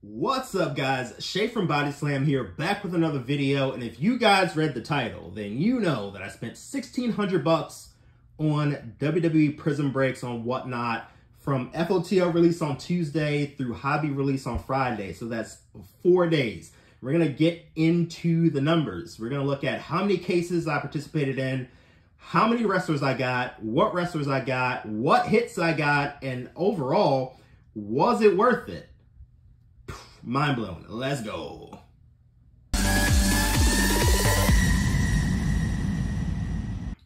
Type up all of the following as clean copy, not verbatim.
What's up, guys? Shay from Body Slam here, back with another video. And if you guys read the title, then you know that I spent $1,600 on WWE Prizm breaks on Whatnot from FOTL release on Tuesday through Hobby release on Friday. So that's 4 days. We're going to get into the numbers. We're going to look at how many cases I participated in, how many wrestlers I got, what wrestlers I got, what hits I got, and overall, was it worth it? Mind blown. Let's go.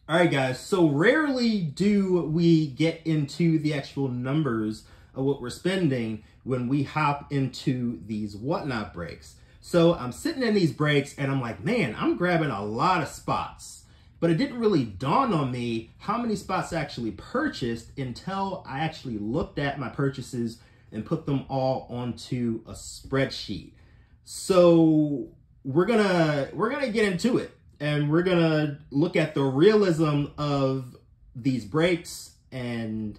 All right, guys. So rarely do we get into the actual numbers of what we're spending when we hop into these Whatnot breaks. So I'm sitting in these breaks and I'm like, man, I'm grabbing a lot of spots. But it didn't really dawn on me how many spots I actually purchased until I actually looked at my purchases and put them all onto a spreadsheet. So we're gonna get into it, and we're gonna look at the realism of these breaks and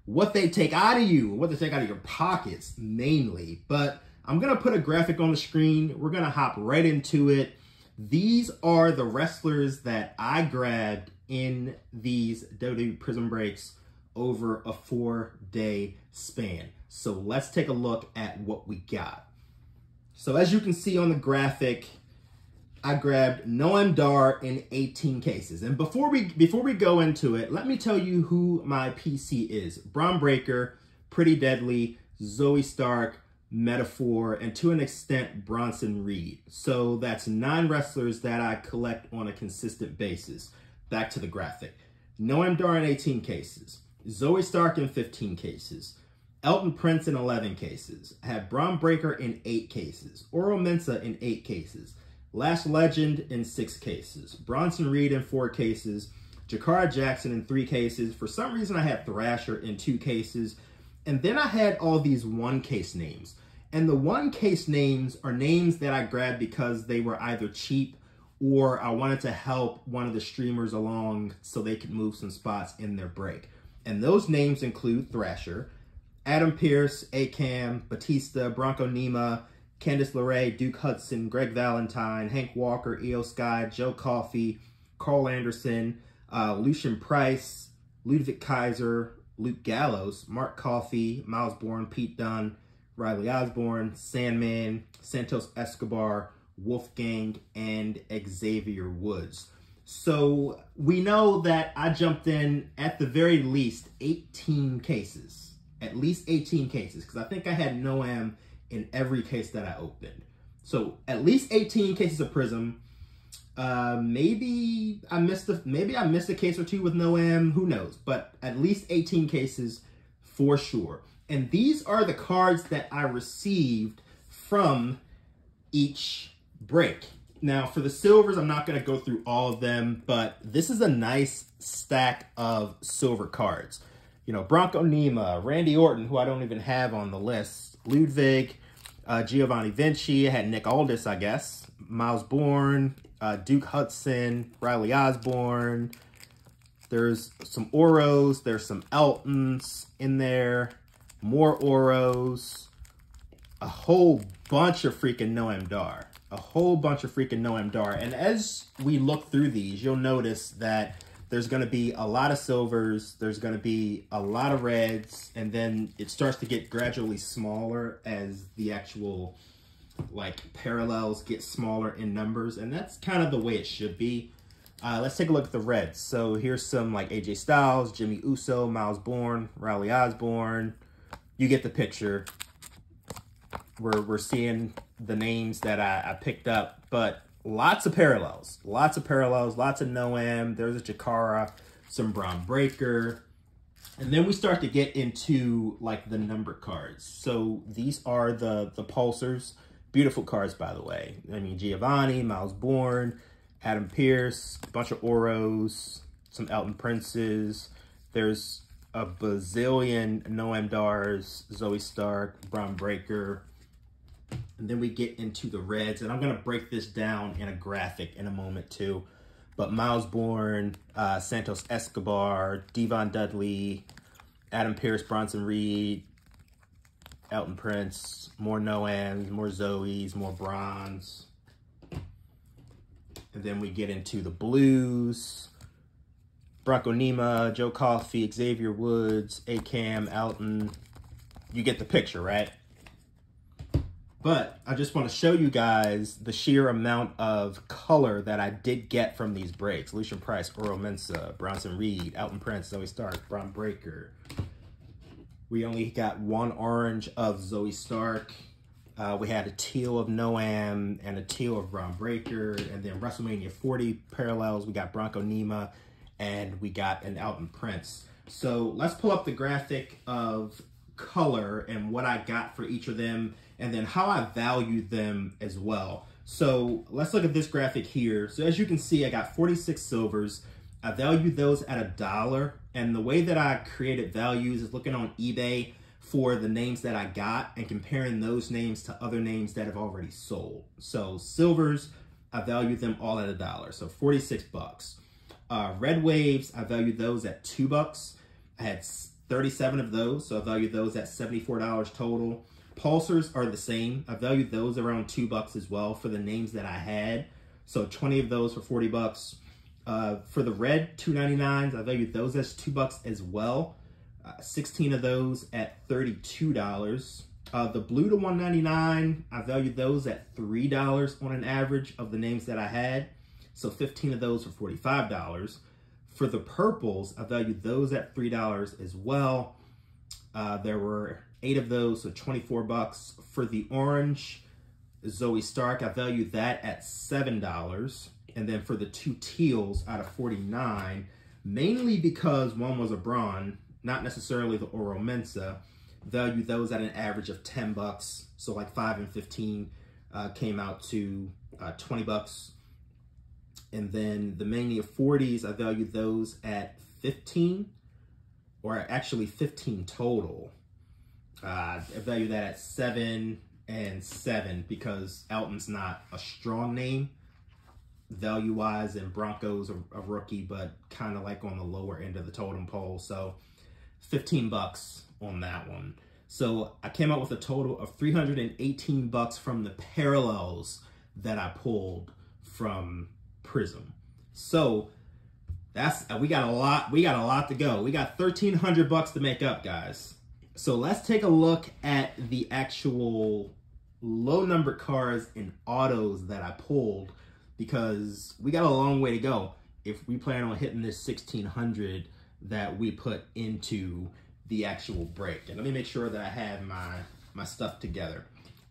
what they take out of you, what they take out of your pockets mainly. But I'm gonna put a graphic on the screen. We're gonna hop right into it. These are the wrestlers that I grabbed in these WWE Prizm breaks over a 4-day span. So let's take a look at what we got. So as you can see on the graphic, I grabbed Noam Dar in 18 cases. And before we go into it, let me tell you who my PC is. Braun Breaker, Pretty Deadly, Zoe Stark, Metaphor, and to an extent, Bronson Reed. So that's 9 wrestlers that I collect on a consistent basis. Back to the graphic. Noam Dar in 18 cases. Zoe Stark in 15 cases. Elton Prince in 11 cases. I had Braun Breaker in 8 cases. Oro Mensah in 8 cases. Lash Legend in 6 cases. Bronson Reed in 4 cases. Jakara Jackson in 3 cases. For some reason, I had Thrasher in 2 cases. And then I had all these 1-case names. And the 1-case names are names that I grabbed because they were either cheap or I wanted to help one of the streamers along so they could move some spots in their break. And those names include Thrasher, Adam Pearce, Akam, Batista, Bronco Nima, Candice LeRae, Duke Hudson, Greg Valentine, Hank Walker, Io Sky, Joe Coffey, Carl Anderson, Lucian Price, Ludwig Kaiser, Luke Gallows, Mark Coffey, Miles Bourne, Pete Dunne, Riley Osborne, Sandman, Santos Escobar, Wolfgang, and Xavier Woods. So we know that I jumped in at the very least 18 cases. At least 18 cases, because I think I had Noam in every case that I opened. So at least 18 cases of Prizm. Maybe I missed a case or two with Noam, who knows? But at least 18 cases for sure. And these are the cards that I received from each break. Now for the silvers, I'm not gonna go through all of them, but this is a nice stack of silver cards. You know, Bronco Nima, Randy Orton, who I don't even have on the list, Ludwig, Giovanni Vinci, I had Nick Aldis, I guess, Miles Bourne, Duke Hudson, Riley Osborne. There's some Oros, there's some Eltons in there, more Oros, a whole bunch of freaking Noam Dar. A whole bunch of freaking Noam Dar. And as we look through these, you'll notice that there's going to be a lot of silvers, there's going to be a lot of reds, and then it starts to get gradually smaller as the actual, like, parallels get smaller in numbers, and that's kind of the way it should be. Let's take a look at the reds. So here's some, like, AJ Styles, Jimmy Uso, Miles Bourne, Riley Osborne. You get the picture. We're seeing the names that I picked up, but lots of parallels, lots of Noam. There's a Jakara, some Braun Breaker. And then we start to get into like the number cards. So these are the pulsers. Beautiful cards, by the way. I mean, Giovanni, Miles Bourne, Adam Pearce, a bunch of Oros, some Elton Princes. There's a bazillion Noam Dars, Zoe Stark, Braun Breaker. And then we get into the reds, and I'm going to break this down in a graphic in a moment too. But Miles Bourne, Santos Escobar, Devon Dudley, Adam Pearce, Bronson Reed, Elton Prince, more Noams, more Zoes, more bronze. And then we get into the blues. Bronco Nima, Joe Coffey, Xavier Woods, A-Cam, Elton. You get the picture, right? But I just want to show you guys the sheer amount of color that I did get from these breaks. Lucian Price, Earl Mensah, Bronson Reed, Elton Prince, Zoe Stark, Bron Breakker. We only got one orange of Zoe Stark. We had a teal of Noam and a teal of Bron Breakker. And then WrestleMania 40 parallels, we got Bronco Nima and we got an Elton Prince. So let's pull up the graphic of color and what I got for each of them, and then how I valued them as well. So let's look at this graphic here. So as you can see, I got 46 silvers. I valued those at $1. And the way that I created values is looking on eBay for the names that I got and comparing those names to other names that have already sold. So silvers, I valued them all at $1. So 46 bucks. Red waves, I valued those at $2. I had 37 of those, so I valued those at $74 total. Pulsars are the same. I valued those around $2 as well for the names that I had. So 20 of those for 40 bucks. For the red 299s, I valued those as $2 as well. 16 of those at $32. The blue to 199, I valued those at $3 on an average of the names that I had. So 15 of those for $45. For the purples, I valued those at $3 as well. There were 8 of those, so 24 bucks. For the orange, Zoe Stark, I valued that at $7. And then for the 2 teals out of 49, mainly because one was a bronze, not necessarily the Oro Mensa, valued those at an average of 10 bucks. So like 5 and 15 came out to 20 bucks. And then the Mania 40s, I valued those at 15, or actually 15 total. I valued that at 7 and 7 because Elton's not a strong name value-wise, and Bronco's a rookie, but kind of like on the lower end of the totem pole. So 15 bucks on that one. So I came out with a total of 318 bucks from the parallels that I pulled from Prizm. So we got a lot to go. We got 1,300 bucks to make up, guys. So let's take a look at the actual low number cards and autos that I pulled, because we got a long way to go if we plan on hitting this 1,600 that we put into the actual break. And let me make sure that I have my stuff together.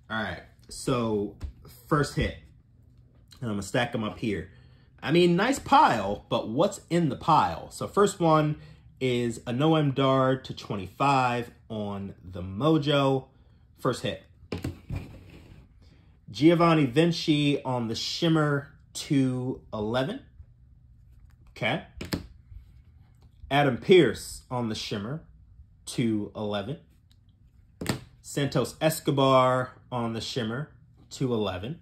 All right, so first hit, and I'm gonna stack them up here. I mean, nice pile, but what's in the pile? So first one is a Noam Dar to 25 on the Mojo. First hit. Giovanni Vinci on the Shimmer to 11. Okay. Adam Pearce on the Shimmer to 11. Santos Escobar on the Shimmer to 11.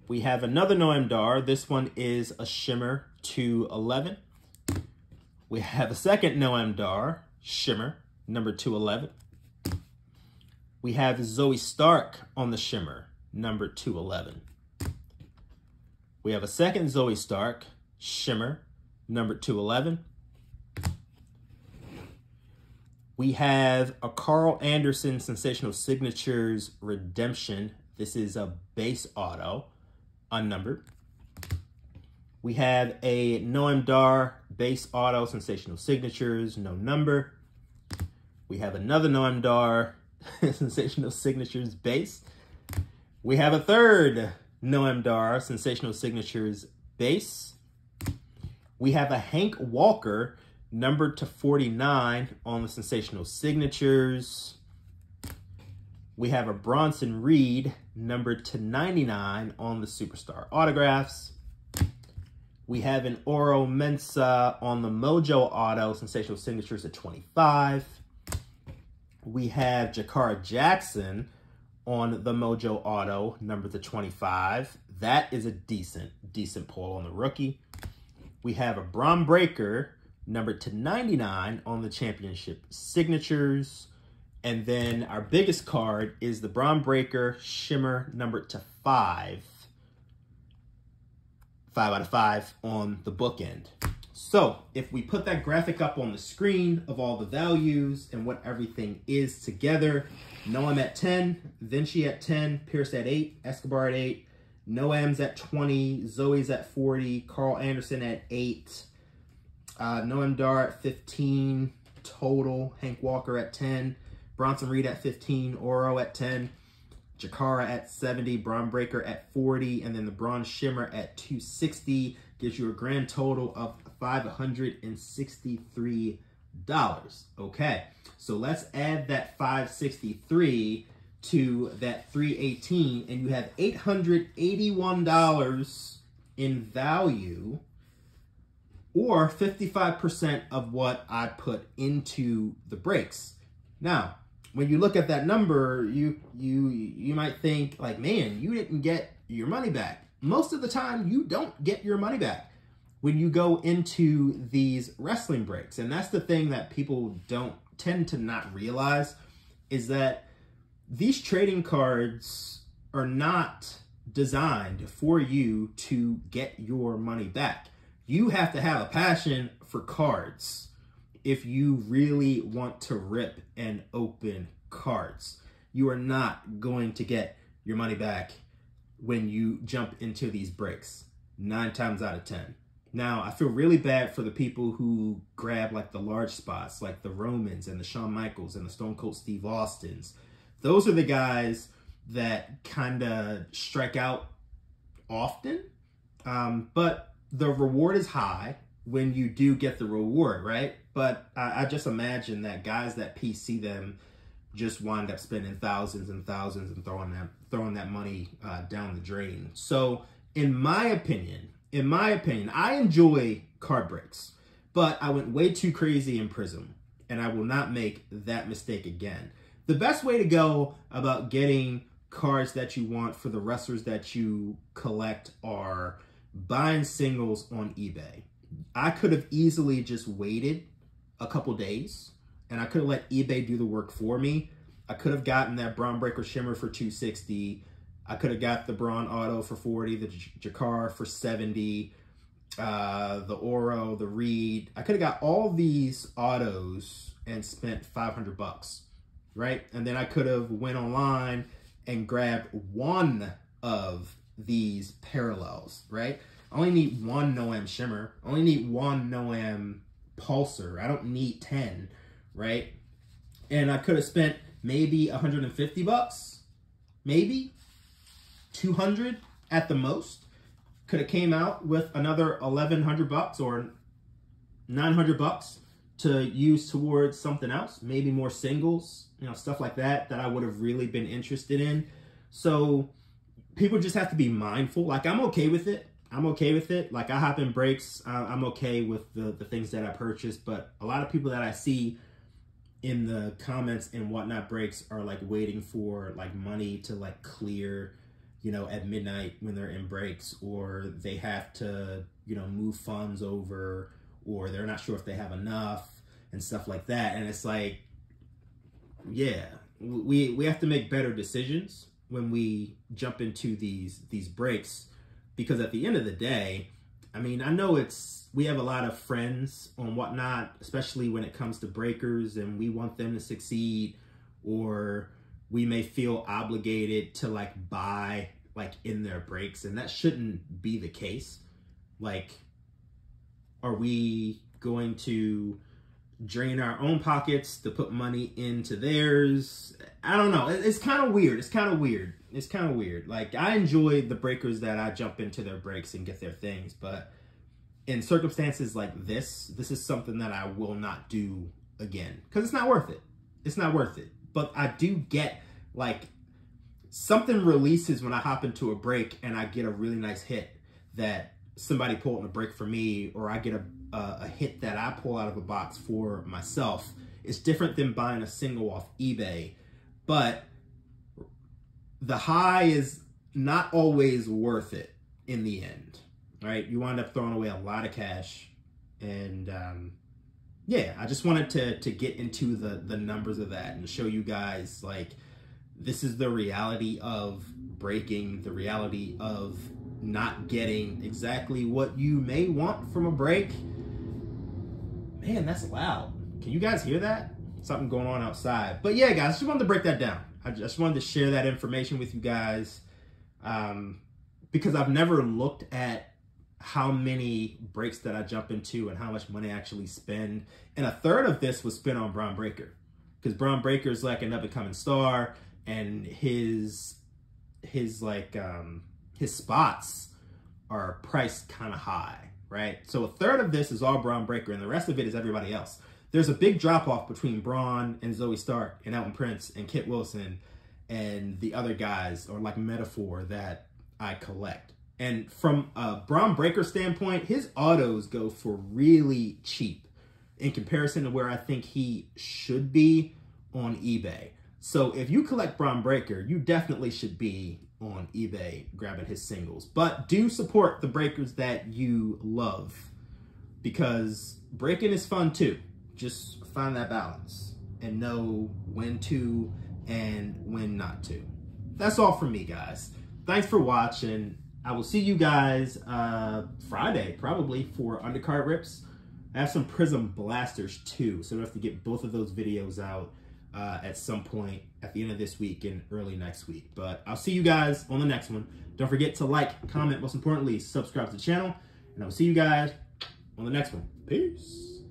We have another Noam Dar. This one is a Shimmer to 11. We have a second Noam Dar, Shimmer, number 211. We have Zoe Stark on the Shimmer, number 211. We have a second Zoe Stark, Shimmer, number 211. We have a Carl Anderson Sensational Signatures Redemption. This is a base auto, unnumbered. We have a Noam Dar base auto Sensational Signatures, no number. We have another Noam Dar Sensational Signatures base. We have a third Noam Dar Sensational Signatures base. We have a Hank Walker numbered to 49 on the Sensational Signatures. We have a Bronson Reed numbered to 99 on the Superstar Autographs. We have an Oro Mensa on the Mojo Auto Sensational Signatures at 25. We have Jakara Jackson on the Mojo Auto, number to 25. That is a decent pull on the rookie. We have a Bron Breakker, number to 99 on the Championship Signatures. And then our biggest card is the Braun Breaker Shimmer numbered to 5. 5 out of 5 on the bookend. So if we put that graphic up on the screen of all the values and what everything is together, Noam at 10, Vinci at 10, Pierce at 8, Escobar at 8, Noam's at 20, Zoe's at 40, Carl Anderson at 8, Noam Dar at 15 total, Hank Walker at 10, Bronson Reed at 15, Oro at 10, Jakara at 70, Braun Breaker at 40, and then the Braun Shimmer at 260 gives you a grand total of $563. Okay, so let's add that 563 to that 318, and you have $881 in value, or 55% of what I put into the breaks. Now, when you look at that number, you might think like, man, you didn't get your money back. Most of the time, you don't get your money back when you go into these wrestling breaks. And that's the thing that people don't tend to not realize, is that these trading cards are not designed for you to get your money back. You have to have a passion for cards if you really want to rip and open cards. You are not going to get your money back when you jump into these breaks, 9 times out of 10. Now, I feel really bad for the people who grab like the large spots, like the Romans and the Shawn Michaels and the Stone Cold Steve Austins. Those are the guys that kind of strike out often, but the reward is high when you do get the reward, right? But I just imagine that guys that PC them just wind up spending thousands and thousands and throwing that money down the drain. So in my opinion, I enjoy card breaks, but I went way too crazy in Prizm, and I will not make that mistake again. The best way to go about getting cards that you want for the wrestlers that you collect are buying singles on eBay. I could have easily just waited a couple days, and I could have let eBay do the work for me. I could have gotten that Braun Breaker Shimmer for 260. I could have got the Braun Auto for 40, the Jakar for 70, the Oro, the Reed. I could have got all these autos and spent $500, right? And then I could have went online and grabbed one of these parallels, right? I only need one Noam Shimmer. I only need one Noam Pulsar. I don't need 10, right? And I could have spent maybe $150, maybe 200 at the most. Could have came out with another $1,100 or $900 to use towards something else, maybe more singles, you know, stuff like that I would have really been interested in. So people just have to be mindful. Like, I'm okay with it. I'm okay with it. Like, I hop in breaks. I'm okay with the things that I purchase, but a lot of people that I see in the comments and whatnot breaks are like waiting for like money to like clear, you know, at midnight when they're in breaks, or they have to, you know, move funds over, or they're not sure if they have enough and stuff like that. And it's like, yeah, we have to make better decisions when we jump into these breaks, because at the end of the day, I mean, I know we have a lot of friends on whatnot, especially when it comes to breakers, and we want them to succeed, or we may feel obligated to like buy like in their breaks, and that shouldn't be the case. Like, are we going to drain our own pockets to put money into theirs? I don't know. It's kind of weird. It's kind of weird. Like, I enjoy the breakers that I jump into their breaks and get their things, but in circumstances like this is something that I will not do again, because it's not worth it. It's not worth it. But I do get, like, something releases when I hop into a break and I get a really nice hit that somebody pulled in a break for me, or I get a hit that I pull out of a box for myself. It's different than buying a single off eBay, but the high is not always worth it in the end, right? You wind up throwing away a lot of cash, and yeah, I just wanted to get into the numbers of that and show you guys, like, this is the reality of breaking, the reality of not getting exactly what you may want from a break. Man, that's loud. Can you guys hear that? Something going on outside. But yeah, guys, just wanted to break that down. I just wanted to share that information with you guys, because I've never looked at how many breaks that I jump into and how much money I actually spend. And a third of this was spent on Braun Breaker, because Braun Breaker is like an up-and-coming star, and his spots are priced kind of high, right? So a third of this is all Braun Breaker, and the rest of it is everybody else. There's a big drop-off between Braun and Zoe Stark and Elton Prince and Kit Wilson and the other guys, or like Metaphor, that I collect. And from a Braun Breaker standpoint, his autos go for really cheap in comparison to where I think he should be on eBay. So if you collect Braun Breaker, you definitely should be on eBay grabbing his singles. But do support the breakers that you love, because breaking is fun too. Just find that balance and know when to and when not to. That's all from me, guys. Thanks for watching. I will see you guys Friday, probably, for undercard rips. I have some Prizm blasters too, so we have to get both of those videos out at some point at the end of this week and early next week. But I'll see you guys on the next one. Don't forget to like, comment, most importantly, subscribe to the channel, and I will see you guys on the next one. Peace.